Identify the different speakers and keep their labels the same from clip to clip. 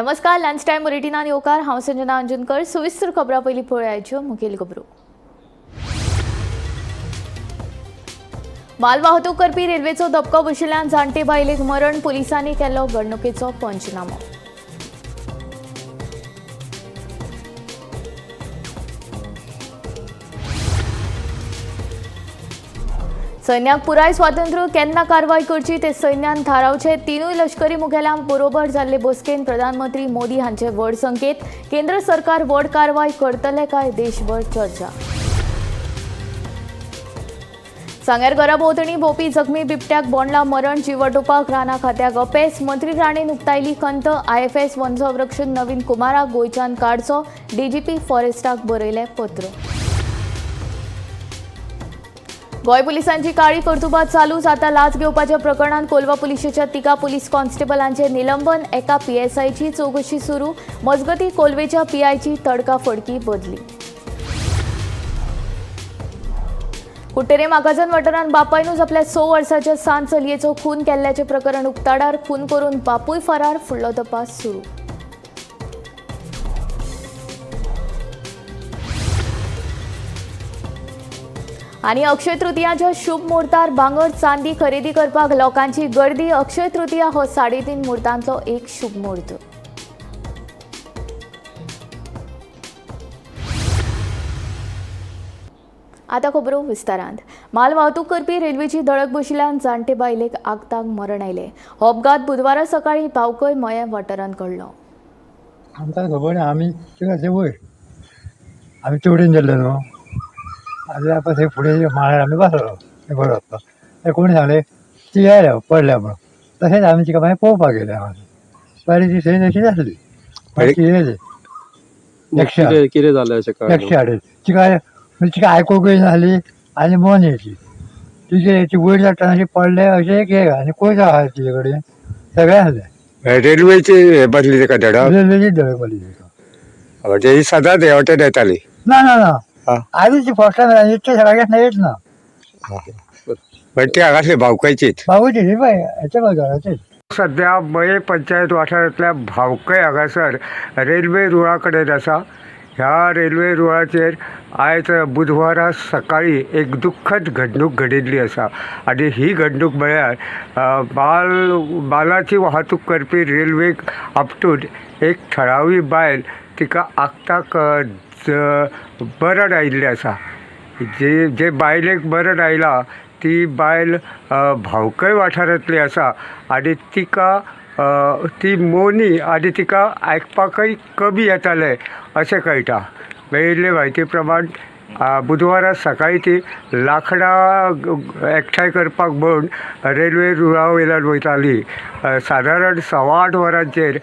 Speaker 1: नमस्कार, lunch time बुलेटिनान येवकार। हांव संजना अंजुनकर। सविस्तर खबरां पयलीं पळोवया मुखेल खबरो। माल वाहतूक करपी रेल्वेचो धपको बशिल्ल्यान जाणटे बायलेक मरण, पुलिसांनी केलो घडणुकेचो पंचनामो। सैन्याक पुराय स्वातंत्र्य केन्ना कारवाय करची ते सैन्यान थारावचे। तीनूय लष्करी मुखेल्यां बरोबर जाल्ले बसकेंत प्रधानमंत्री मोदी हांचे व्हड संकेत। केंद्र सरकार व्हड कारवाय करतले काय देशभर चर्चा। सांग्यार घरा भोंवतणी भोंवपी जखमी बिबट्याक बोंडला मरण, जीव वाटोवपाक राना खात्याक अपेस। मंत्री राणेन उक्तायली खंत। IFS वन संरक्षण नवीन कुमाराक गोंयच्यान काडचो, DGP फॉरेस्टाक बरयलें पत्र। गोंय पुलिसांची काळी कर्तुबात चालूच। आता लाच घेवपाच्या प्रकरणात कोलवा पुलिशेच्या तिगा पुलीस कॉन्स्टेबलांचे निलंबन, एका PSIची चौकशी सुरू। मजगती कोलवेच्या PIची तडकाफडकी बदली। कुट्टेरे मागाजन वाठारांत बापायनूच आपल्या 6 वर्साच्या सान चलयेचो खून केल्ल्याचे प्रकरण उक्ताडार। खून करून बापूय फरार, फुडलो तपास सुरू। आणि अक्षय तृतीयाच्या शुभ मुहूर्तार भांगर चांदी खरेदी करपाक लोकांची गर्दी। अक्षय तृतीया हो 3.5 मुहूर्तांतलो एक शुभ मुहूर्त। आता खबरो विस्तारांत। माल वाहतूक करपी रेल्वेची धडक बशिल्ल्यान जाणटे बायलेक आगताक मरण आयले। हो अपघात बुधवारा सकाळी भावकय मये वाठारांत घडलो।
Speaker 2: आमकां खबर ना, आमी वयर आमी चवडीन गेल्ले न्हू, आनी आतां थंय फुडें माळ्यार आमी बसलो थंय बरो वचपाक। थंय कोणी सांगलें ती येयल्या पडल्या म्हणून। तशेंच आमी तिका मागीर पळोवपाक गेले। बारीक ती थंय तशी नासली, ती येयली
Speaker 3: कितें जालें अशें कळ्ळें?
Speaker 2: एकशे हाडत तिका आयकूंक नासली आनी मन येयची। ती वयर जातना अशी पडले अशें एक आनी कोयता आहा तिचे कडेन सगळें आसलें।
Speaker 3: रेल्वेची हे बसली तेका धडक
Speaker 2: रेल्वेची धडक पडली तिका।
Speaker 3: म्हणजे ही सदांच हे वाटेन येताली?
Speaker 2: ना ना ना, आजूच ती फर्स्ट टायम इतके सगळ्याक येत ना।
Speaker 3: पण ती हांगासली भावकायचीच?
Speaker 2: भावूची न्ही बाय, हेच्या बाजाराचेर।
Speaker 4: सध्या मये पंचायत वाठारांतल्या भावकय हांगासर रेल्वे रुळा कडेन आसा। ह्या रेल्वे रुळाचेर आयज बुधवारा सकाळी एक दुख्खद घडणूक घडिल्ली आसा। आनी ही घडणूक म्हळ्यार मालाची वाहतूक करपी रेल्वेक आपटून एक थळावी बायल तिका आगताक मरण आयिल्लें आसा। जे बायलेक मरण आयला ती बायल भावकय वाठारांतली आसा आनी तिका ती मोनी आनी तिका आयकपाकय कमी येतालें अशें कळटा। मेळिल्ले म्हायती प्रमाण बुधवारा सकाळी ती लांकडां एकठांय करपाक म्हूण रेल्वे रुळा वयल्यान वयताली। सादारण 8:15 वरांचेर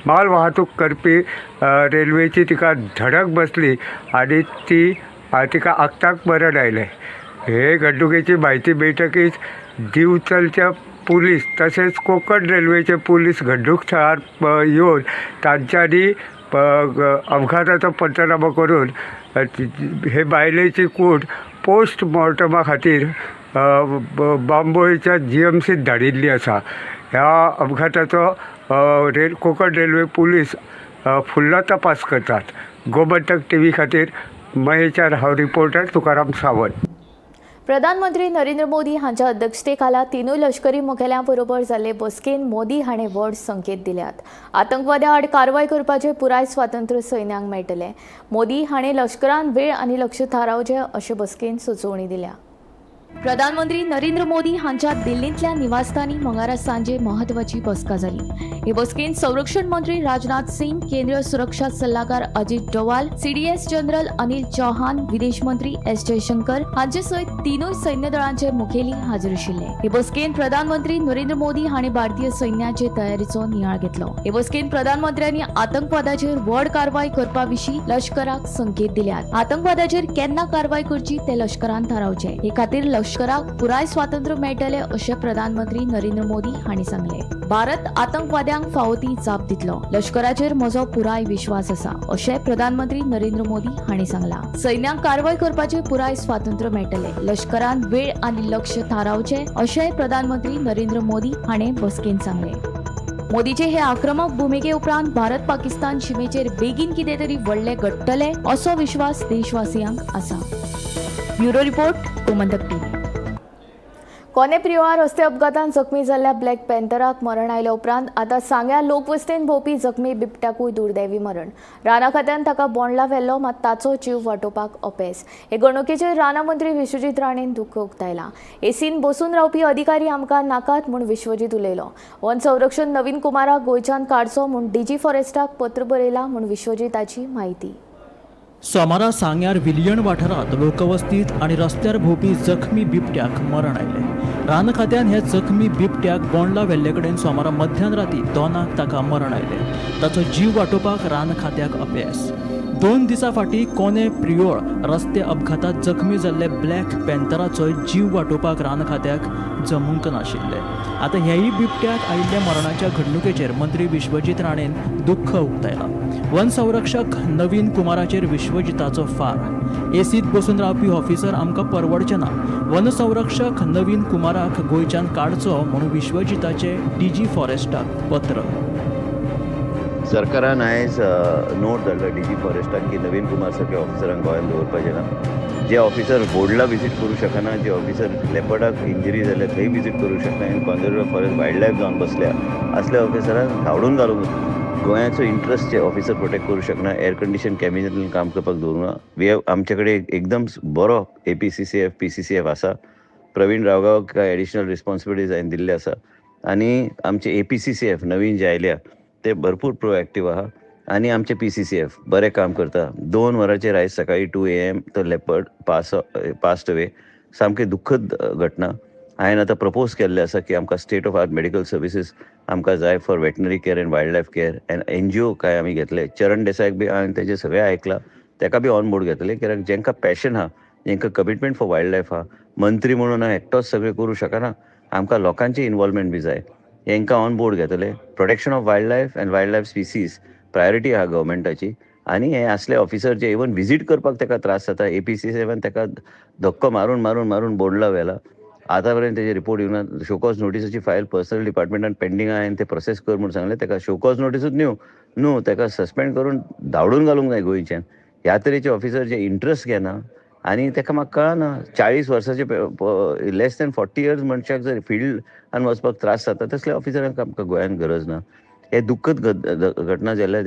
Speaker 4: माल वाहतूक करपी रेल्वेची तिका धडक बसली आनी तिका आगताक मरण आयलें। हे घडणुकेची म्हायती मेळटकीच दिवचलच्या पुलीस तशेंच कोंकण रेल्वेचे पुलीस घडणूक थळार येवन तांच्यांनी अपघाताचो पंचनामो करून हे बायलेची कूड पोस्ट मॉर्टमा खातीर बांबोळेच्या GMCत धाडिल्ली आसा। ह्या अपघाताचो कोंकण रेल्वे पुलीस फुडलो तपास करतात। गोमंतक TV खातीर मयेच्यान हांव रिपोर्टर तुकाराम सावंत।
Speaker 1: प्रधानमंत्री नरेंद्र मोदी हांच्या अध्यक्षतेखाला तीनूय लष्करी मुखेल्यां बरोबर जाल्ले बसकेंत मोदी हाणें व्हड संकेत दिल्यात। आतंकवाद्या आड कारवाय करपाचें पुराय स्वातंत्र्य सैन्याक मेळटलें। मोदी हाणें लष्करान वेळ आनी लक्ष थारावचें अशें बसकेंत सुचोवणी दिल्या। प्रधानमंत्री नरेंद्र मोदी हांच्या दिल्लींतल्या निवासस्थानी मंगळारा सांजे महत्वाची बसका जाली। हे बसकेंत संरक्षण मंत्री राजनाथ सिंग, केंद्रीय सुरक्षा सल्लागार अजित डोवाल, CDS जनरल अनिल चौहान, विदेश मंत्री S जयशंकर हांचे सयत तीनूय सैन्य दळांचे मुखेली हाजीर आशिल्ले। हे बसकेंत प्रधानमंत्री नरेंद्र मोदी हाणें भारतीय सैन्याचे तयारीचो नियाळ घेतलो। हे बसकेंत प्रधानमंत्र्यांनी आतंकवादाचेर व्हड कारवाय करपा विशीं लष्कराक संकेत दिल्यात। आतंकवादाचेर केन्ना कारवाय करची ते लष्करान थारावचे। हे खातीर लष्कराक पुराय स्वातंत्र्य मेळटलें अशें प्रधानमंत्री नरेंद्र मोदी हांणी सांगले। भारत आतंकवाद्यांक फावो ती जाप दितलो। लष्कराचेर म्हजो पुराय विश्वास आसा अशें प्रधानमंत्री नरेंद्र मोदी हांणी सांगला। सैन्याक कारवाय करपाचें पुराय स्वातंत्र्य मेळटलें। लष्करान वेळ आनी लक्ष थारावचें अशें प्रधानमंत्री नरेंद्र मोदी हाणें बसकेंत सांगलें। मोदीचे हे आक्रमक भुमिके उपरांत भारत पाकिस्तान शिमेचेर बेगीन कितें तरी व्हडलें घडटलें असो विश्वास देशवासियांक आसा. Bureau report, Gomantak TV. कोणे प्रिवार रस्ते अपघातांत जखमी जाल्ल्या ब्लॅक पॅन्थराक मरण आयल्या उपरांत आतां सांग्या लोकवस्तेन भोंवपी जखमी बिबट्याकूय दुर्दैवी मरण. राना खात्यान ताका बोंडला व्हेल्लो, मात ताचो जीव वाटोवपाक अपेस. हे घडणुकेचेर राना मंत्री विश्वजीत राणेन दुख्ख उक्तायलां. एसीन बसून रावपी अधिकारी आमकां नाकात म्हूण विश्वजीत उलयलो. वन संरक्षण नवीन कुमाराक गोंयच्यान काडचो म्हूण डीजी फॉरेस्टाक पत्र बरयलां म्हूण विश्वजीताची म्हायती.
Speaker 5: सोमारा सांग्यार विलियण वाठारांत लोकवस्तीत आनी रस्त्यार भोंवपी जखमी बिबट्याक मरण आयलें. रान खात्यान हे जखमी बिबट्याक बोंडला व्हेल्ले कडेन सोमारा मध्यान राती 2 ताका मरण आयलें. ताचो जीव वाटोवपाक रान खात्याक अपेस. 2 दिसां फाटीं कोणे प्रियोळ रस्ते अपघातांत जखमी जाल्ले ब्लॅक पॅन्थराचो जीव वाटोवपाक रान खात्याक जमूंक नाशिल्लें. आतां हेय बिबट्याक आयिल्ल्या मरणाच्या घडणुकेचेर मंत्री विश्वजीत राणेन दुख्ख उक्तायलां. वन संरक्षक नवीन कुमाराचेर विश्वजिताचो फार. एसीत बसून रावपी ऑफिसर आमकां परवडचे ना. वन संरक्षक नवीन कुमाराक गोंयच्यान काडचो म्हणून विश्वजिताचे डीजी फॉरेस्टाक पत्र.
Speaker 6: सरकारान आयज नोट धाडला डीजी फॉरेस्टाक की नवीन कुमार सारके ऑफिसरांक गोंयांत दवरपाचें ना. जे ऑफिसर बोर्डला विजीट करूं शकना, जे ऑफिसर लेपर्डाक इंजरी जाल्या थंय विजीट करूं शकना आनी कॉन्जर्वेटिव्ह फॉरेस्ट वायल्ड लायफ जावन बसल्या, असल्या ऑफिसरांक धांवडून घालूंक गोंयाचो इंट्रस्ट जे ऑफिसर प्रोटेक्ट करूं शकना, एअर कंडिशन कॅबिनेटान काम करपाक दवरूंक ना. आमचे कडेन एकदम बरो APCCF PCCF आसा. प्रवीण रावगावाक एडिशनल रिस्पॉन्सिबिलिटीज हांवें दिल्ले आसा आनी आमचे APCCF नवीन जे आयल्या ते भरपूर प्रोएक्टीव आहा आनी आमचे PCCF बरें काम करता. 2 वरांचेर आयज सकाळी 2 AM तो लेपर्ड पास्ट अवे. सामकें दुख्खद घटना. हांवें आतां प्रपोज केल्लें आसा की आमकां state of art medical services आमकां जाय for veterinary care end wild life care end NGO काय आमी घेतले. चरण देसायक बी हांवें तेजें सगळें आयकलां. ताका बी ऑन बोर्ड घेतले, कित्याक जेंकां पॅशन आहा, जेंकां कमिटमेंट फॉर वायल्ड लायफ आहा, मंत्री म्हणून हांव एकटोच सगळें करूं शकना. आमकां लोकांची इन्वॉल्वमेंट बी जाय. हेंकां ऑन बोर्ड घेतले. Protection of wildlife and wildlife species priority आहा गव्हर्मेंटाची. आनी हे असले ऑफिसर जे इवन विजीट करपाक ताका त्रास जाता, APCCFन ताका धक्को मारून मारून मारून बोर्डला व्हेला. आतां पर्यंत तेजे रिपोर्ट येवना. शोकॉज नोटीसाची फायल पर्सनल डिपार्टमेंटान पेंडींग आहा. हांवें ते प्रोसेस कर म्हूण सांगलें. ताका शोकॉज नोटीसूच न्यू ताका सस्पेंड करून धांवडून घालूंक जाय गोंयच्यान. ह्या तरेचे ऑफिसर जे इंट्रस्ट घेना आनी ताका म्हाका कळना 40 वर्साचे लेस दॅन 40 years मनशाक जर फिल्डान वचपाक त्रास जाता, तसल्या ऑफिसरांक आमकां गोंयांत गरज ना. हे दुख्खद घटना जाल्ल्या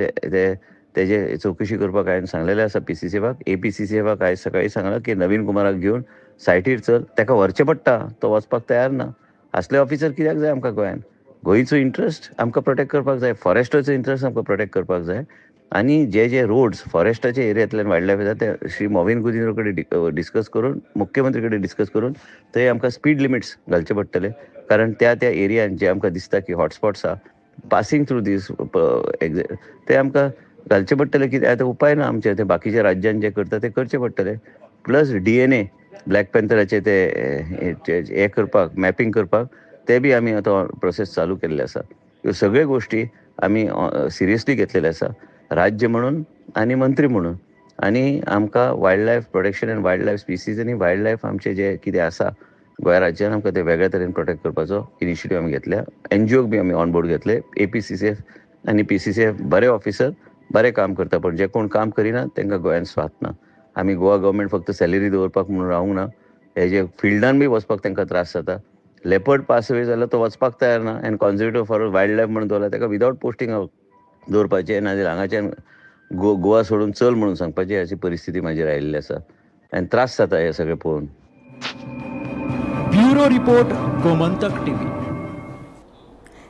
Speaker 6: तेजे चवकशी करपाक हांवें सांगलेलें आसा PCCFाक. APCCFाक आयज सकाळी सांगलां की नवीन कुमाराक घेवन सायटीर चल. ताका व्हरचें पडटा, तो वचपाक तयार ना. असले ऑफिसर कित्याक जाय आमकां गोंयांत? गोंयचो इंट्रस्ट आमकां प्रोटेक्ट करपाक जाय, फॉरेस्टाचो इंट्रस्ट आमकां प्रोटेक्ट करपाक जाय. आनी जे रोड्स फॉरेस्टाचे एरियांतल्यान वायल्ड लायफ येता ते श्री मोविन गुदिन्हो कडेन डिस्कस करून, मुख्यमंत्री कडेन डिस्कस करून थंय आमकां स्पीड लिमिट्स घालचे पडटले. कारण त्या एरियान जे आमकां दिसता की हॉटस्पॉट्स आहा, पासींग थ्रू दीस ते आमकां घालचे पडटले. कित्याक आतां उपाय ना आमचे. ते बाकीच्या राज्यान जे करता ते करचे पडटले. प्लस DNA ब्लॅक पॅन्थराचे ते हे करपाक, मॅपींग करपाक ते बी आमी आतां प्रोसेस चालू केल्ले आसा. ह्यो सगळ्यो गोश्टी आमी सिरियसली घेतलेले आसा, राज्य म्हणून आनी मंत्री म्हणून. आनी आमकां wild life protection end wild life species आनी वायल्ड लायफ आमचे जे कितें आसा गोंय राज्यान आमकां ते वेगळ्या तरेन प्रोटेक्ट करपाचो इनिशिएटीव आमी घेतल्या. NGOक बी आमी ऑन बोर्ड घेतले. APCCF आनी PCCF बरे ऑफिसर, बरें काम करता. पण जे कोण काम करिना तांकां गोंयांत स्वात ना. आमी गोवा गव्हर्मेंट फक्त सॅलरी दवरपाक म्हणून रावूंक ना. हे जे फिल्डान बी वचपाक तांकां त्रास जाता. लेपर्ड पास अवे जाल्यार तो वचपाक तयार ना. एंड कॉन्जर्वेटिव्ह फॉर वायल्ड लायफ म्हणून दवरला, ताका विदावट पोस्टींग दवरपाचें, नाजाल्यार हांगाच्यान गोवा सोडून चल म्हणून सांगपाची अशी परिस्थिती म्हाजेर आयिल्ली आसा. आनी त्रास जाता हे सगळें पळोवन.
Speaker 5: Bureau report, Gomantak TV.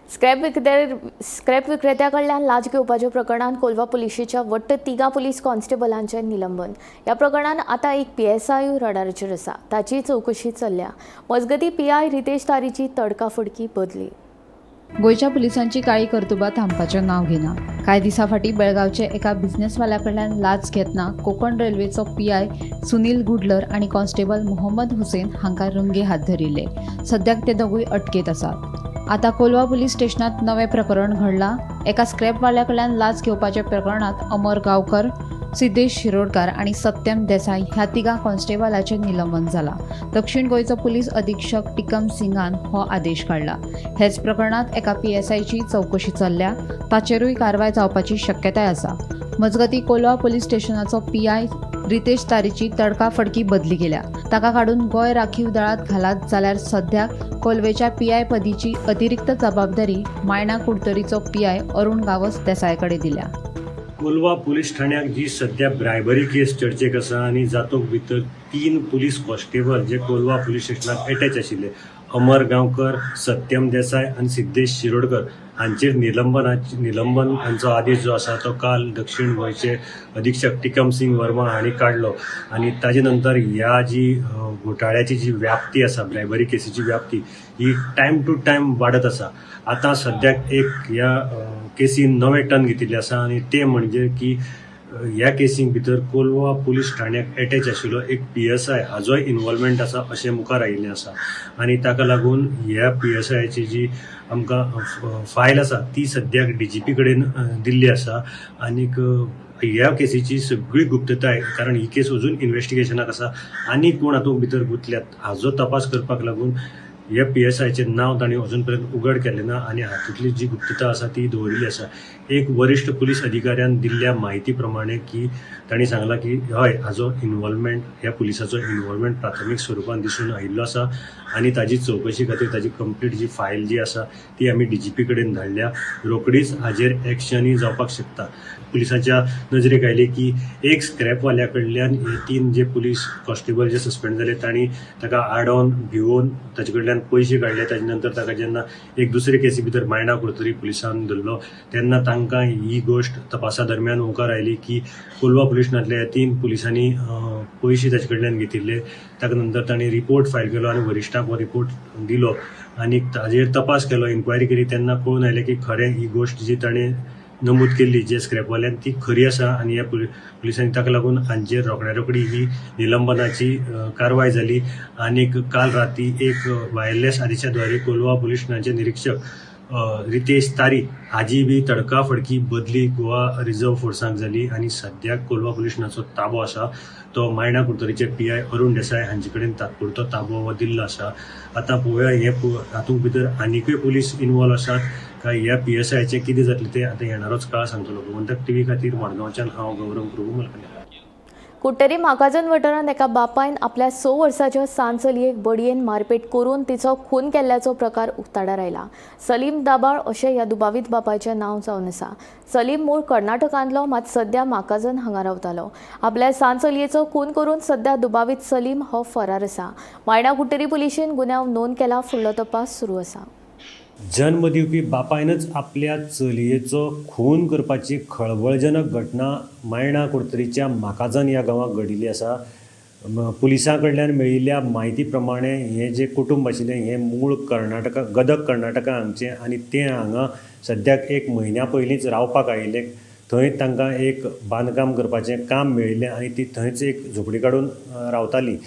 Speaker 1: Scrap विक्रेत्या कडल्यान लाच घेवपाच्या प्रकरणात कोलवा पुलिशेच्या वट्ट 3 पुलीस कॉन्स्टेबलांचें निलंबन. ह्या प्रकरणात आतां एक PSI रडाराचेर आसा. ताची चवकशी चल्ल्या. मजगतीं PI रितेश तारीची तडकाफडकी बदली.
Speaker 7: गोंयच्या पुलिसांची काळी कर्तुबां थांबपाचें नांव घेना. कांय दिसां फाटीं बेळगांवचे एका बिझनेसवाल्या कडल्यान लाच घेतना कोंकण रेल्वेचो PI सुनील गुडलर आनी कॉन्स्टेबल मोहम्मद हुसेन हांकां रंगे हात धरिल्ले. सद्याक ते दोगूय अटकेत आसात. आतां कोलवा पुलीस स्टेशनात नवें प्रकरण घडलां. एका स्क्रॅपवाल्या कडल्यान लाच घेवपाच्या प्रकरणात अमर गांवकर, सिद्धेश शिरोडकार आणि सत्यम देसाई ह्या तिगा कॉन्स्टेबलाचे निलंबन जाला. दक्षिण गोंयचो पुलीस अधीक्षक टिकम सिंगान हो आदेश काढला. हेच प्रकरणात एका PSIची चौकशी चल्ल्या, ताचेरूय कारवाय जावपाची शक्यताय आसा. मजगती कोलवा पुलीस स्टेशनाचो PI रितेश तारीची तडकाफडकी बदली केल्या. ताका काडून गोंय राखीव दळात घालात जाल्यार सध्याक कोलवेच्या PI पदीची अतिरिक्त जबाबदारी मायणा कुडतरीचो PI अरुण गावस देसायाकडे दिल्या.
Speaker 8: कोलवा पुलीस ठाण्याक जी सध्या ब्रायबरी केस चर्चेक आसा आनी जातूंत भितर 3 पुलीस कॉन्स्टेबल जे कोलवा पुलीस स्टेशनाक अटॅच आशिल्ले, अमर गांवकर, सत्यम देसाय आनी सिद्धेश शिरोडकर हांचेर निलंबन हांचो आदेश जो आसा तो काल दक्षिण गोंयचे अधीक्षक टिकम सिंग वर्मा हांणी काडलो. आनी ताजे नंतर ह्या जी घोटाळ्याची जी व्याप्ती आसा, ब्रायबरी केसीची व्याप्ती ही टायम टू टायम वाडत आसा. आतां सद्याक एक ह्या केसीन नवे टर्न घेतिल्ले आसा आनी ते म्हणजे की ह्या केसीन भितर कोलवा पुलीस ठाण्याक अटॅच आशिल्लो एक PSI हाजोय इन्वॉल्वमेंट आसा अशें मुखार आयिल्लें आसा. आनी ताका लागून ह्या PSIची जी आमकां फायल आसा ती सद्याक DGP कडेन दिल्ली आसा. आनीक ह्या केसीची सगळी गुप्तताय, कारण ही केस अजून इन्व्हेस्टिगेशनाक आसा, आनी कोण हातूंत भितर गुंतल्यात हाजो तपास करपाक लागून ह्या PSIचें नांव तांणी अजून पर्यंत उघड केलें ना आनी हातूंतली जी गुप्तता आसा ती दवरिल्ली आसा. एक वरिश्ठ पुलीस अधिकाऱ्यान दिल्ल्या म्हायती प्रमाणे की तांणी सांगलां की हय हाजो इन्वॉल्वमेंट, ह्या पुलिसाचो इन्वॉल्वमेंट प्राथमीक स्वरुपान दिसून आयिल्लो आसा आनी ताजी चवकशी खातीर ताजी कंप्लीट जी फायल जी आसा ती आमी DGP कडेन धाडल्या. रोखडीच हाजेर एक्शनय जावपाक शकता. पुलिसाच्या नजरेक आयली की एक स्क्रॅपवाल्या कडल्यान हे 3 जे पुलीस कॉन्स्टेबल जे सस्पेंड जाले तांणी ताका आडोवन भिवून ताचे कडल्यान पयशे काडले. ताजे नंतर ताका जेन्ना एक दुसरे केसी भितर मायणा कुडतरी पुलिसान धरलो तेन्ना तांकां ही गोश्ट तपासा दरम्यान मुखार आयली की कोलवा पुलीस स्टेशनांतल्या ह्या 3 पुलिसांनी पयशे ताचे कडल्यान घेतिल्ले. ताका नंतर तांणी रिपोर्ट फायल केलो आनी वरिश्ठांक हो रिपोर्ट दिलो आनी ताजेर तपास केलो, इन्क्वायरी केली. तेन्ना कळून आयलें की खरें ही गोश्ट जी ताणें नमूद केल्ली जे स्क्रॅपवाल्यान ती खरी आसा आनी ह्या पुलिसांनी ताका लागून हांचेर रोखडी ही निलंबनाची कारवाय जाली. आनीक काल राती एक वायरलेस आदेशाद्वारे कोलवा पुलीस स्टेशनाचे निरीक्षक रितेश तारी हाजी बी तडकाफडकी बदली गोवा रिझर्व फोर्सांक जाली आनी सद्याक कोलवा पुलीस स्टेशनाचो ताबो आसा तो मायणा कुडतरीचे PI अरुण देसाय हांचे कडेन तात्पुरतो ताबो हो दिल्लो आसा. आतां पळोवया हे हातूंत भितर आनीकूय पुलीस इन्वॉल्व आसात काय ह्या PSIचें कितें जातलें तें आतां येणारोच काळ सांगतलो. गोमंतक TV खातीर मडगांवच्यान हांव गौरव प्रभू मलकले.
Speaker 1: कुट्टेरी माकाजन वाठारांत एका बापायन आपल्या 6 वर्साच्या सान चलयेक बडयेन मारपेट करून तिचो खून केल्ल्याचो प्रकार उक्ताडार आयला. सलीम दाबाळ अशें ह्या दुबावीत बापायचें नांव जावन आसा. सलीम मूळ कर्नाटकांतलो, मात सध्या माकाजन हांगा रावतालो. आपल्या सान चलयेचो खून करून सध्या दुबावीत सलीम हो फरार आसा. मायणा कुट्टेरी पुलिशेन गुन्यांव नोंद केला. फुडलो तपास सुरू आसा.
Speaker 8: जन्म दिवपी बापायनच आपल्या चलयेचो खून करपाची खळबळजनक घटना मायणा कुडतरीच्या माकाजन ह्या गांवांत घडिल्ली आसा. पुलिसां कडल्यान मेळिल्ल्या म्हायती प्रमाणे हें जें कुटुंब आशिल्लें हें मूळ कर्नाटका, गदग कर्नाटका हांगचें आनी तें हांगा सद्याक 1 म्हयन्या पयलींच रावपाक आयिल्ले. थंय तांकां एक बांदकाम करपाचें काम मेळिल्लें आनी ती थंयच एक झोपडी काडून रावतालीं.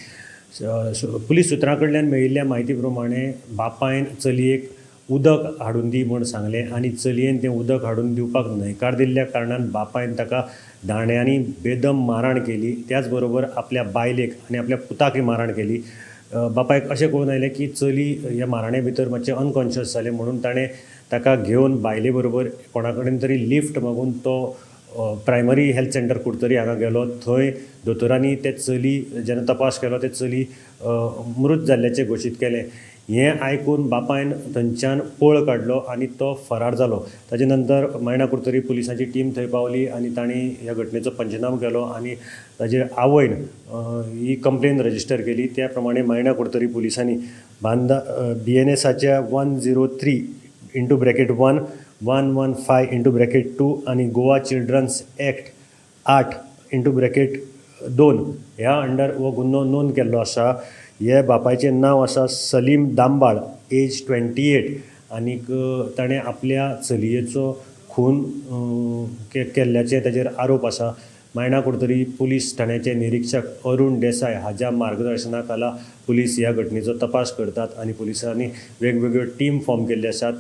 Speaker 8: पुलीस सुत्रां कडल्यान मेळिल्ल्या म्हायती प्रमाणे बापायन चलयेक उदक हाडून दी म्हूण सांगलें आनी चलयेन तें उदक हाडून दिवपाक न्हयकार दिल्ल्या कारणान बापायन ताका दांड्यांनी बेदम मारहाण केली. त्याच बरोबर आपल्या बायलेक आनी आपल्या पुताकय मारहाण केली. बापायक अशें कळून आयलें की चली ह्या मारहाणे भितर मातशें अनकॉन्शियस जालें म्हणून ताणें ताका घेवन बायले बरोबर कोणा कडेन तरी लिफ्ट मागून तो प्रायमरी हेल्थ सेंटर कुडतरी हांगा गेलो. थंय दोतोरांनी ते चली जेन्ना तपास केलो ते चली मृत जाल्ल्याचें घोशीत केलें. हें आयकून बापायन थंयच्यान पळ काडलो आनी तो फरार जालो. ताजे नंतर मायणा कुडतरी पुलिसांची टीम थंय पावली आनी तांणी ह्या घटनेचो पंचनामो केलो आनी ताजेर आवयन ही कंप्लेन रजिस्टर केली. त्या प्रमाणे मायणा कुडतरी पुलिसांनी बांदा BNSच्या 103/1 115/2 आनी गोवा चिल्ड्रन्स एक्ट 8/2 ह्या अंडर हो गुन्हो नोंद केल्लो आसा. हे बापायचें नांव आसा सलीम दांबाळ, एज 28 आनीक ताणें आपल्या चलयेचो खून केल्ल्याचे ताजेर आरोप आसा. मायणा कुडतरी पोलीस ठाण्याचे निरीक्षक अरुण देसाय हाच्या मार्गदर्शनाखाला पोलीस ह्या घटनेचो तपास करतात आणि पोलिसांनी वेगवेगळ्यो टीम फॉर्म केल्ले आसात.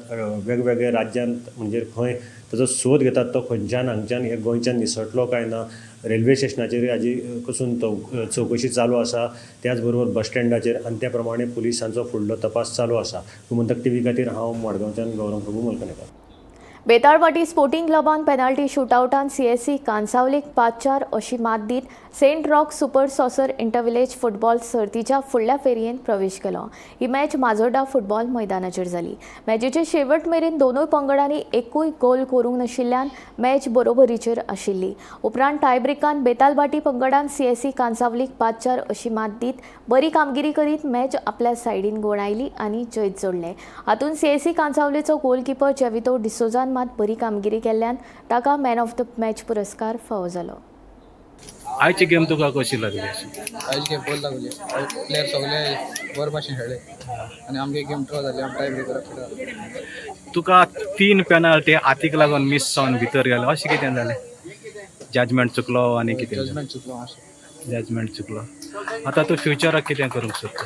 Speaker 8: वेगवेगळ्या राज्यांत म्हणजे खंय ताचो सोद घेतात तो खंयच्यान हांगच्यान हे गोंयच्यान निसटलो काय ना. रेल्वे स्टेशनाचेर हाजी पसून चवकशी चालू आसा, त्याच बरोबर बस स्टँडाचेर, आनी त्या प्रमाणे पुलिसांचो फुडलो तपास चालू आसा. गोमंतक TV खातीर हांव मडगांवच्यान गौरव प्रभू मलकणेकर.
Speaker 1: बेताळवाटी स्पोर्टिंग क्लबान पेनाल्टी शूटआउटान CSC कांसावलीक 5-4 अशी मात दीत Saint Rock super soccer intervillage football सर्तीच्या फुडल्या फेरयेंत प्रवेश केलो. ही मॅच माजोर्डा फुटबॉल मैदानाचेर जाली. मॅचीचे शेवट मेरेन दोनूय पंगडांनी एकूय गोल करूंक नाशिल्ल्यान मॅच बरोबरीचेर आशिल्ली. उपरांत टायब्रेकान बेतालबाटी पंगडान CSC कांसावलीक 5-4 अशी मात दीत बरी कामगिरी करीत मॅच आपल्या सायडीन गुणायली आनी जैत जोडले. हातूंत CSC कांसावलीचो गोलकीपर जेवितो डिसोजान मात बरी कामगिरी केल्ल्यान ताका मॅन ऑफ द मॅच पुरस्कार फावो जालो.
Speaker 9: आयची गेम तुका कशी लागली?
Speaker 10: आयची गेम बरी लागली. प्लेयर सगळे बरे भाशेन खेळ्ळे आनी आमगे गेम ड्रॉ जाली. आमी टाय ब्रेकराक खेळ्ळा.
Speaker 9: तुका 3 पेनाल्टी हातीक लागून मिस जावन भितर गेलो, अशें कितें जालें? जजमेंट चुकलो आनी कितें?
Speaker 10: जजमेंट चुकलो मातशें.
Speaker 9: जजमेंट चुकलो. आतां तूं फ्युचराक कितें करूंक सोदता?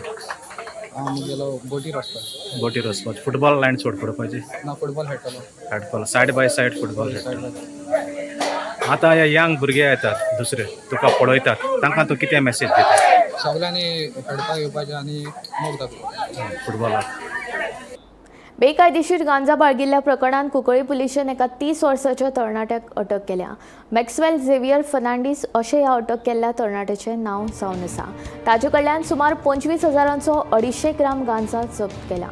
Speaker 10: हांव गेलो बोटीर वचपाक.
Speaker 9: बोटीर वचपाचें. फुटबॉल लायन सोड पडपाचें?
Speaker 10: ना फुटबॉल खेळटलो.
Speaker 9: Football side by side football खेळटलो. आतां हे यंग भुरगे येतात दुसरे, तुका पळयतात, तांकां तूं कितें मॅसेज दिता?
Speaker 10: सगळ्यांनी खेळपाक येवपाचें आनी मोग दाखोवपाचें
Speaker 9: फुटबॉलाक.
Speaker 1: बेकायदेशीर गांजा बाळगिल्ल्या प्रकरणात कुंकळ्ळे पुलिशेन एका 30 वर्साच्या तरणाट्याक अटक केल्या. मॅक्सवेल झेवियर फर्नांडीस अशें ह्या अटक केल्ल्या तरणाट्याचें नांव जावन आसा. ताचे कडल्यान सुमार 25,000चो 250 ग्राम गांजा जप्त केला.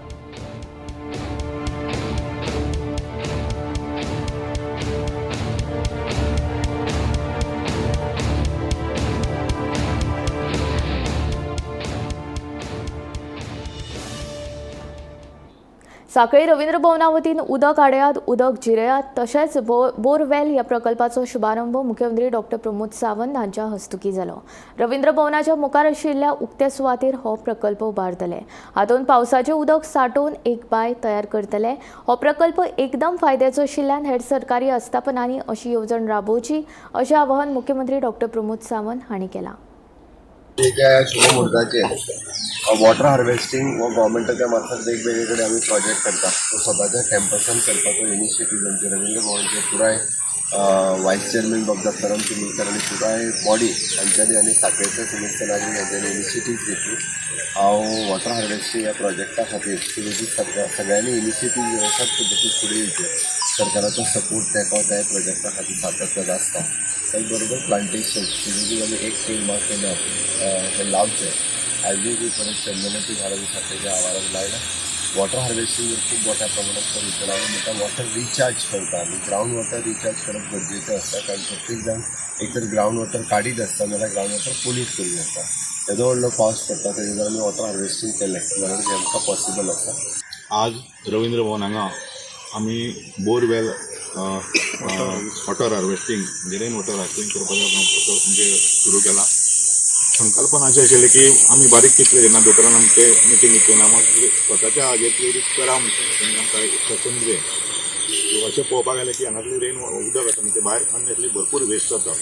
Speaker 1: साखळी रवींद्र भवना वतीन उदक आडयात, उदक जिरयात तशेंच बोरवेल ह्या प्रकल्पाचो शुभारंभ मुख्यमंत्री डॉ. प्रमोद सावंत हांच्या हस्तुकी जालो. रवींद्र भवनाच्या मुखार आशिल्ल्या उक्त्या सुवातेर हो प्रकल्प उबारतले. हातूंत पावसाचें उदक सांठोवन एक बांय तयार करतले. हो प्रकल्प एकदम फायद्याचो आशिल्ल्यान हेर सरकारी आस्थापनांनी अशी येवजण राबोवची अशें आवाहन मुख्यमंत्री डॉ. प्रमोद सावंत हांणी केलां.
Speaker 11: त्या शुभ मुहूर्ताचेर वॉटर हार्वेस्टिंग व गव्हर्मेंटाच्या मार्फत वेगवेगळे कडेन आमी प्रोजेक्ट करता. तो स्वताच्या कॅम्पसान करपाचो इनिशिएटीव आमचे रवींद्र भवनचे पुराय वायस चेअरमॅन डॉक्टर करण चिमलकर आनी पुराय बॉडी हांच्यानी आनी साखळेच्या समितींनी हांच्यानी इनिशिएटीव घेतली. हांव वॉटर हार्वेस्टिंग ह्या प्रोजेक्टा खातीर सगळ्यांनी इनिशिएटीव घेवन अशाच पद्दतीन फुडें येवचे. सरकाराचो सपोर्ट तेको त्या प्रोजेक्टा खातीर सातत्यान आसता. त्याच बरोबर प्लांटेशन तेजेर आमी एक पेड मार्केट हे लावचे. आजूय बी परत चंदनाची झाडां बी साखळेच्या आवाराक लायला. वॉटर हार्वेस्टिंग खूब मोठ्या प्रमाणात करूं आमी म्हणटा वॉटर रिचार्ज करता आमी. ग्रावंड वॉटर रिचार्ज करप गरजेचें आसता, कारण प्रत्येक जाण एक तर ग्रावंड वॉटर काडीत आसता नाजाल्यार ग्रावंड वॉटर पोल्यूट करीत आसता. येदो व्हडलो पावस पडटा तेजे जर आमी वॉटर हार्वेस्टिंग केलें जाल्यार हें आमकां पॉसिबल आसा.
Speaker 12: आज रवींद्र भवन हांगा आमी बोरवेल वॉटर हार्वेस्टिंग म्हणजे रेन वॉटर हार्वेस्टिंग करपाचो म्हणजे सुरू केला. संकल्पना अशी आशिल्ली की आमी बारीक कितले जेन्ना दोतोरान आमचे मिटींग घेतली ना मग स्वताच्या हाजेर करा म्हणून आमकां एक ससन दिलें. अशें पळोवपाक गेलें की हांगातली रेन उदक आसा ते भायर आनी भरपूर वेस्ट जाता.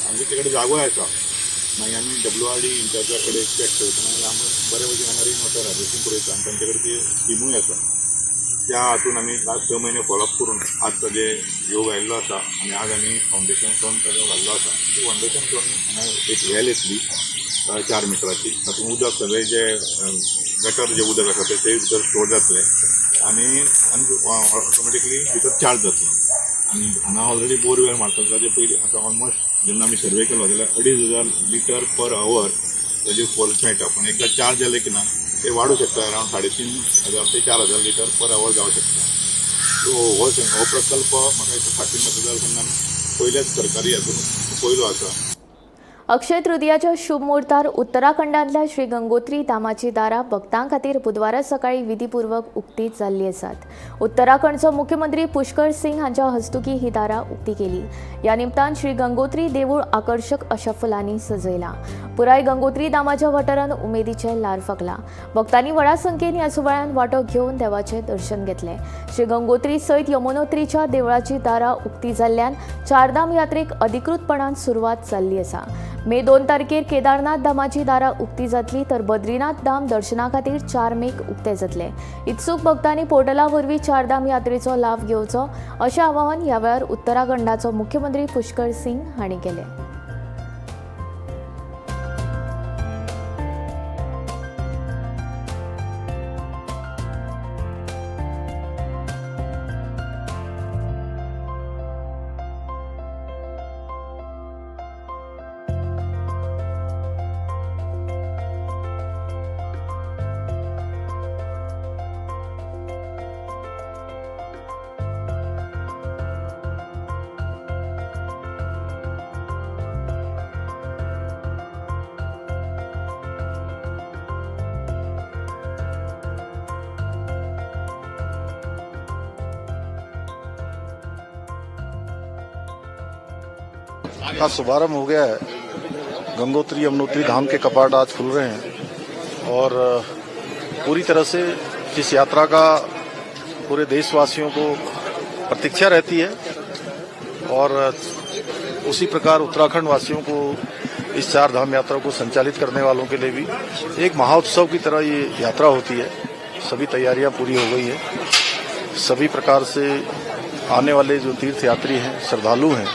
Speaker 12: आमचे कडेन जागोय आसा. मागीर आमी WRD इंचार्जा कडेन चॅक करतना आमी बरे भशेन हांगा रेन वॉटर हार्वेस्टिंग पळयता आनी तांचे कडेन ती स्किमूय आसा. त्या हातून आमी लास्ट 2 म्हयने फॉलोअप करून आज ताजे योग आयिल्लो आसा आनी आज आमी फावंडेशन स्टोन ताजो घाल्लो आसा. ती फावंडेशन स्टोन हांगा एक वेल येतली 4 मिटराची. तातूंत उदक सगळें जे गटर जे उदक आसा तें भितर स्टोर जातलें आनी ऑटोमॅटिकली भितर चार्ज जातलें. आनी हांगा ऑलरेडी बोरवेल मारतात ताजे पयलीं आतां ऑलमोस्ट जेन्ना आमी सर्वे केलो जाल्यार 2,500 लिटर पर आवर ताजे फॉल्स मेळटा. पूण एकदां चार्ज जालें की ना ते वाडू शकता. अरावंड 3,500 ते 4,000 लिटर पर आवर जावं शकता. सो हो प्रकल्प म्हाका दिसता 5 मतदारसंघान पयल्याच सरकारी हातून पयलो आसा.
Speaker 1: अक्षय तृतीयाच्या शुभ मुहूर्तार उत्तराखंडातल्या श्री गंगोत्री धामाची दारां भक्तां खातीर बुधवारा सकाळी विधीपूर्वक उक्ती जाल्ली आसात. उत्तराखंडचो मुख्यमंत्री पुष्कर सिंग हांच्या हस्तुकी ही दारां उक्ती केली. या निमतान श्री गंगोत्री देवूळ आकर्षक अशा फुलांनी सजयला. पुराय गंगोत्री धामाच्या वाठारांत उमेदीचे लार फागला. भक्तांनी व्हडा संख्येन ह्या सुवाळ्यात वांटो घेवन देवाचें दर्शन घेतलें. श्री गंगोत्री सयत यमुनोत्रीच्या देवळाची दारां उक्ती जाल्ल्यान चारधाम यात्रेक अधिकृतपणान सुरवात जाल्ली आसा. मे 2 तारखेर केदारनाथ धामाची दारां उक्ती जातली तर बद्रीनाथ धाम दर्शना खातीर 4 मेक उक्ते जातले. इत्सूक भक्तांनी पोर्टला वरवीं चारधाम यात्रेचो लाभ घेवचो अशें आवाहन ह्या वेळार उत्तराखंडाचो मुख्यमंत्री पुष्कर सिंग हांणी केलें.
Speaker 13: का शुभारंभ हो गया है. गंगोत्री यमुनोत्री धाम के कपाट आज खुल रहे हैं और पूरी तरह से इस यात्रा का पूरे देशवासियों को प्रतीक्षा रहती है और उसी प्रकार उत्तराखंड वासियों को इस चार धाम यात्रा को संचालित करने वालों के लिए भी एक महाउत्सव की तरह ये यात्रा होती है. सभी तैयारियां पूरी हो गई है. सभी प्रकार से आने वाले जो तीर्थयात्री हैं, श्रद्धालु हैं,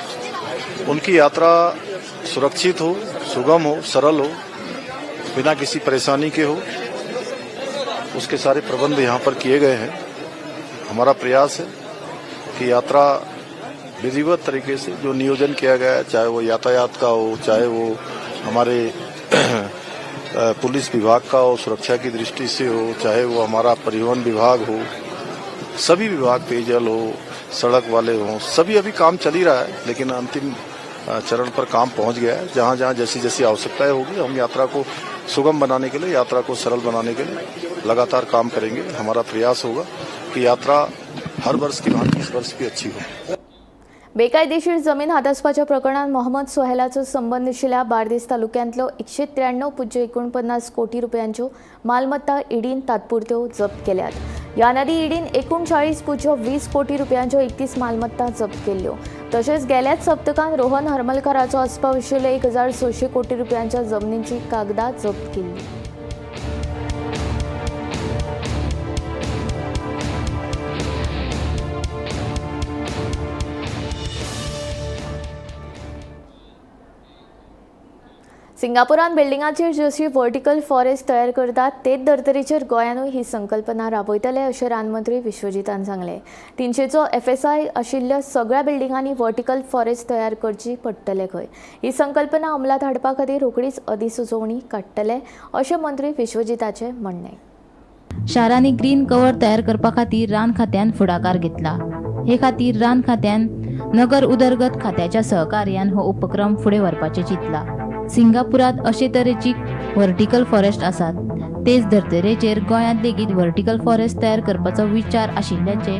Speaker 13: उनकी यात्रा सुरक्षित हो, सुगम हो, सरल हो, बिना किसी परेशानी के हो, उसके सारे प्रबंध यहाँ पर किए गए हैं. हमारा प्रयास है कि यात्रा विधिवत तरीके से जो नियोजन किया गया है, चाहे वो यातायात का हो, चाहे वो हमारे पुलिस विभाग का हो, सुरक्षा की दृष्टि से हो, चाहे वो हमारा परिवहन विभाग हो, सभी विभाग, पेयजल हो, सड़क वाले हों, सभी अभी काम चल ही रहा है. लेकिन अंतिम चरण पर काम पहुंच गया है. जहां जहां जैसी जैसी आवश्यकताएं होगी हम यात्रा को सुगम बनाने के लिए, यात्रा को सरल बनाने के लिए लगातार काम करेंगे. हमारा प्रयास होगा कि यात्रा हर वर्ष की भांति इस वर्ष भी अच्छी हो.
Speaker 1: बेकायदेशीर जमीन हातासपाच्या प्रकरणात मोहम्मद सोहेलाचो संबंध आशिल्ल्या बार्देस तालुक्यांतलो 193.49 कोटी रुपयांच्यो मालमत्ता ईडीन तात्पुरत्यो जप्त केल्यात. ह्या नदी ईडीन 39.20 कोटी रुपयांच्यो 31 मालमत्ता जप्त केल्ल्यो. तशेंच गेल्याच सप्तकांत रोहन हरमलकाराचो आस्पाव आशिल्ले 1600 कोटी रुपयांच्या जमनींची कागदां जप्त केल्ली. सिंगापुरान बिल्डिंगाचेर जशी वर्टिकल फॉरेस्ट तयार करतात तेच धर्तरेचेर गोंयानूय ही संकल्पना राबयतले अशें रानमंत्री विश्वजितान सांगलें. 300चो FSI आशिल्ल्या सगळ्या बिल्डिंगांनी वर्टिकल फॉरेस्ट तयार करची पडटले खंय. ही संकल्पना अंमलात हाडपा खातीर रोखडीच अधिसुचोवणी काडटले अशें मंत्री विश्वजिताचें म्हणणें.
Speaker 7: शारांनी ग्रीन कव्हर तयार करपा खातीर रान खात्यान फुडाकार घेतला. हे खातीर रान खात्यान नगर उदरगत खात्याच्या सहकार्यान हो उपक्रम फुडें व्हरपाचें चिंतला. सिंगापुरात अशे तरेची व्हर्टिकल फॉरेस्ट आसात. तेच धर्तरेचेर गोंयांत लेगीत व्हर्टिकल फॉरेस्ट तयार करपाचो विचार आशिल्ल्याचे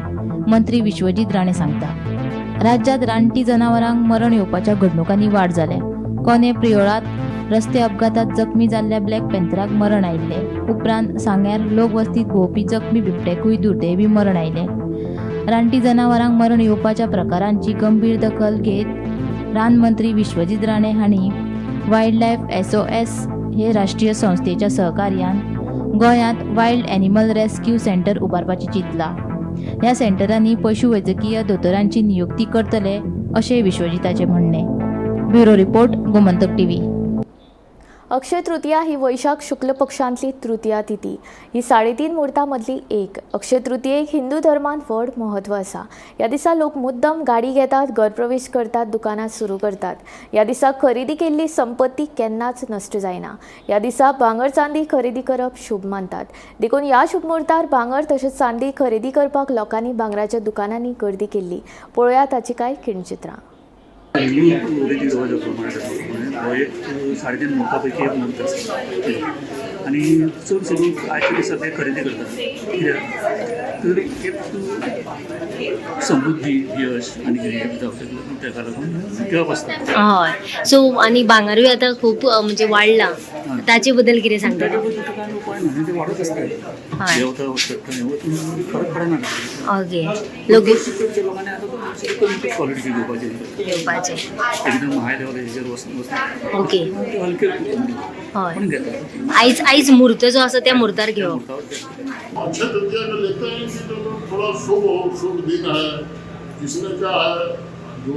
Speaker 7: मंत्री विश्वजीत राणे सांगता. राज्यांत रानटी जनावरांक मरण येवपाच्या घडणुकांनी वाड जाल्या. कोणे प्रियोळात रस्ते अपघातात जखमी जाल्ल्या ब्लॅक पॅन्थराक मरण आयिल्ले. उपरांत सांग्यार लोकवस्तीत भोंवपी जखमी बिबट्याकूय दुर्दैवी मरण आयले. रानटी जनावरांक मरण येवपाच्या प्रकारांची गंभीर दखल घेत रानमंत्री विश्वजीत राणे हांणी वायल्ड लायफ SOS हे राष्ट्रीय संस्थेच्या सहकार्यान गोंयांत वायल्ड एनिमल रेस्क्यू सेंटर उबारपाचें चिंतला. ह्या सेंटरांनी पशुवैजकीय दोतोरांची नियुक्ती करतले अशें विश्वजिताचें म्हणणें. Bureau report, Gomantak TV.
Speaker 1: Akshaya Tritiya ही वैशाख शुक्ल पक्षांतली तृतीया तिथी. ही 3.5 मुहूर्तां मदली एक. अक्षय तृतीयेक हिंदू धर्मांत व्हड महत्व आसा. ह्या दिसा लोक मुद्दम गाडी घेतात, घरप्रवेश करतात, दुकानां सुरू करतात. ह्या दिसा खरेदी केल्ली संपत्ती केन्नाच नश्ट जायना. ह्या दिसा भांगर चांदी खरेदी करप शुभ मानतात. देखून ह्या शुभ मुहूर्तार भांगर तशेंच चांदी खरेदी करपाक लोकांनी भांगराच्या दुकानांनी गर्दी केल्ली. पळोवया ताची कांय किणचित्रां.
Speaker 10: हो एक 3.5 मुहूर्तापैकी एक मुहूर्त आसा आनी चडशे लोक आयचे दिसा ते खरेदी करतात कित्याक तर एक समृद्धी यश आनी कितें जावचें तेका लागून घेवप आसता.
Speaker 14: हय सो आनी भांगारूय आतां खूब म्हणजे वाडला ताचे बद्दल कितें सांगता?
Speaker 10: ताचे बद्दल तुका आनी उपाय ना ते वाडत आसता देंवता वचता फरक पडना.
Speaker 14: ओके लोक
Speaker 10: चडशे लोकांनी आतां कमी क्वॉलिटीचे घेवपाचे एकदम हाय लेवलाचेर वचना.
Speaker 14: ओके
Speaker 10: हलके
Speaker 14: हय
Speaker 10: पण घेतात.
Speaker 14: आयज मुहूर्त जो आसा त्या मुहूर्तार घेवप.
Speaker 12: अक्षय तृतीया को लेते हैं कि जो थोड़ा शुभ हो, शुभ दिन है, जिसमें क्या है जो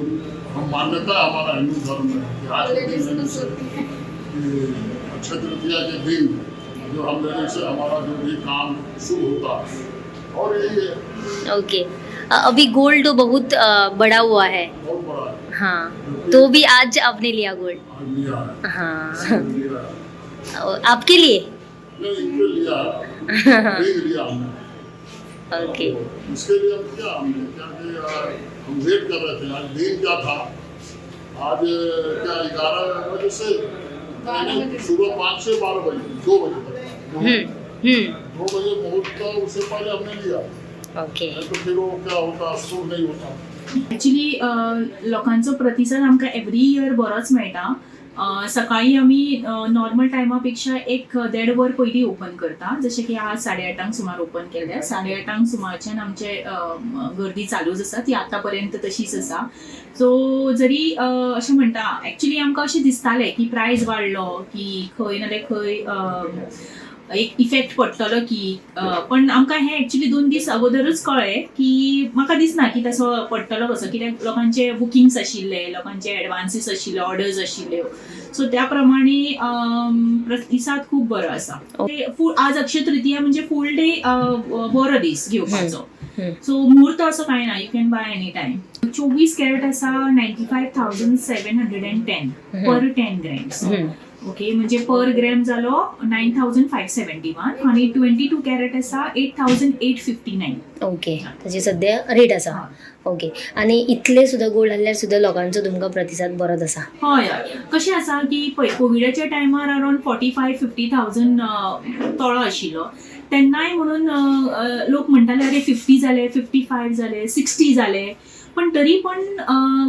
Speaker 12: हम मान्यता है हमारा हिंदू धर्म में कि आज के दिन में अक्षय तृतीया के दिन जो हम लेने से हमारा जो भी काम शुभ होता है और यही है.
Speaker 14: ओके अभी गोल्ड बहुत बढ़ा हुआ है.
Speaker 12: बहुत बड़ा है.
Speaker 14: हाँ तो भी आज आपने लिया गोल्ड.
Speaker 12: आज लिया है.
Speaker 14: हाँ
Speaker 12: लिया है.
Speaker 14: आपके लिए.
Speaker 12: नहीं इनके लिया है. रिंग लिया हमने.
Speaker 14: ओके
Speaker 12: इसके लिए हम क्या हमने क्या कि हम वेट कर रहे थे. आज दिन क्या था आज क्या 11 बजे से सुबह 5 से 12 बजे 2 बजे तक 2 बजे मुहूर्त था उससे पहले हमने लिया.
Speaker 14: ओके
Speaker 12: तो फिर वो क्या होता शुभ नहीं होता.
Speaker 15: ॲक्च्युली लोकांचो प्रतिसाद आमकां एवरी इयर बरोच मेळटा. सकाळी आमी नॉर्मल टायमा पेक्षा 1.5 वर पयलीं ओपन करता. जशें की आज 8:30 सुमार ओपन केलें. 8:30 सुमारच्यान आमचे गर्दी चालूच आसा ती आतां पर्यंत तशीच आसा. सो जरी अशें म्हणटा ॲक्च्युली आमकां अशें दिसतालें की प्रायस वाडलो की खंय ना खंय एक इफेक्ट पडटलो की पण आमकां हें ॲक्च्युली 2 दीस अगोदरूच कळ्ळें की म्हाका दिसना की तसो पडटलो कसो कित्याक लोकांचे बुकिंग्स आशिल्ले लोकांचे एडवान्सीस आशिल्ले ऑर्डर्स आशिल्ल्यो सो त्या प्रमाणे प्रतिसाद खूब बरो आसा. आज अक्षय तृतीया म्हणजे फूल डे बरो दीस घेवपाचो. सो मुहूर्त असो कांय ना. You can buy any time. 24 carat आसा 95,710 पर 10 ग्रॅम्स. ओके म्हणजे पर ग्रॅम जालो 9,571 आणि 22 कॅरेट आसा 8,859.
Speaker 14: ओके ताची सद्या रेट आसा. ओके आनी इतले सुद्दां गोल्ड आहल्यार सुद्दां लोकांचो तुमकां प्रतिसाद बरोच आसा.
Speaker 15: हय हय कशें आसा की पळय कोविडाच्या टायमार अरावंड 45-50,000 तोळो आशिल्लो. तेन्नाय म्हणून लोक म्हणटाले अरे 50 जाले 55 जाले 60 जाले पण तरी पण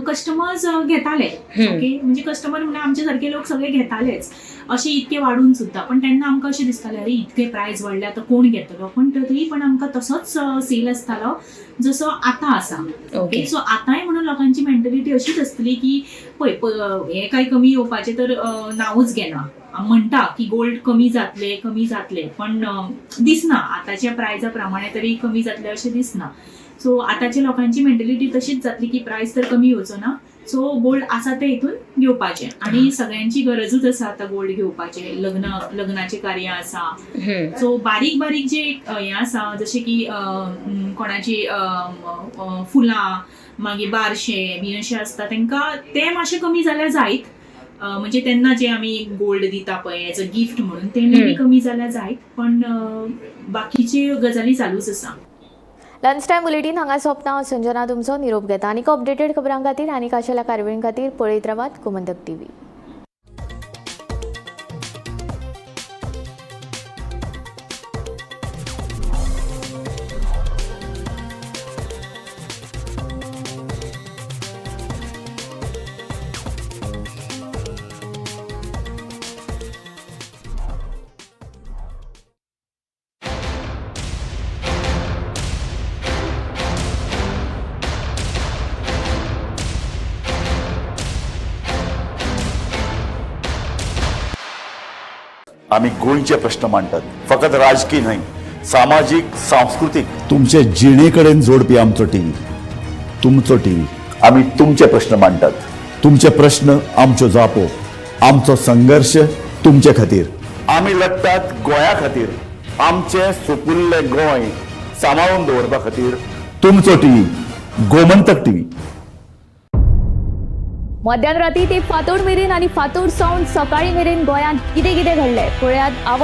Speaker 15: कस्टमर्स घेताले. ओके म्हणजे कस्टमर म्हणजे आमचे सारखे लोक सगळे घेतालेच असे इतके वाढून सुद्धा. पण त्यांना आमकां अशें दिसतालें अरे इतके प्रायस वाडले आतां कोण घेतलो पण तरी पण आमकां तसोच सेल आसतालो जसो आतां आसा. ओके सो आतांय म्हणून लोकांची मेंटलिटी अशीच आसतली की पळय हे काय कमी येवपाचें तर नांवूच घेना. म्हणटा की गोल्ड कमी जातले पण दिसना आतांच्या प्रायसा प्रमाणे तरी कमी जातले अशें दिसना. सो आतांच्या लोकांची मेंटलिटी तशीच जातली की प्रायस तर कमी येवचो ना. सो गोल्ड आसा ते हितून घेवपाचें आणि सगळ्यांची गरजूच आसा आतां गोल्ड घेवपाचें. लग्नाचे कार्य आसा सो बारीक बारीक जे हें आसा जशें की कोणाची फुलां मागीर बारशे बी अशें आसता तांकां ते मातशें कमी जाल्यार जायत. म्हणजे तेन्ना जे आमी गोल्ड दिता पळय एज अ गिफ्ट म्हणून ते मे बी कमी जाल्यार जायत पण बाकीचे गजाली चालूच आसा.
Speaker 1: लंच टायम बुलेटीन हांगा सोंपता. हांव संजना तुमचो निरोप घेता. आनीक अपडेटेड खबरां खातीर आनी खाशेल्या कारवाईं खातीर पळयत रावात गोमंतक TV.
Speaker 13: आम्ही गोंयचे प्रश्न मांडटात. फकत राजकीय न्हय सामाजीक सांस्कृतिक तुमचे जिणेकडेन जोडपी आमचो टीव्ही. तुमचो टीव्ही. आम्ही तुमचे प्रश्न मांडटात. तुमचे प्रश्न आमच्यो जापो. आमचो संघर्ष तुमचे खातीर. आम्ही लढटात गोंया खातीर. आमचे सोपुल्ले गोंय सांबाळून दवरपा खातीर. तुमचो टीव्ही गोमंतक टीव्ही.
Speaker 1: मध्यान राती ते फातोड मेरेन आनी फातोड सावन सकाळी मेरेन गोंयांत कितें घडलें पळयात.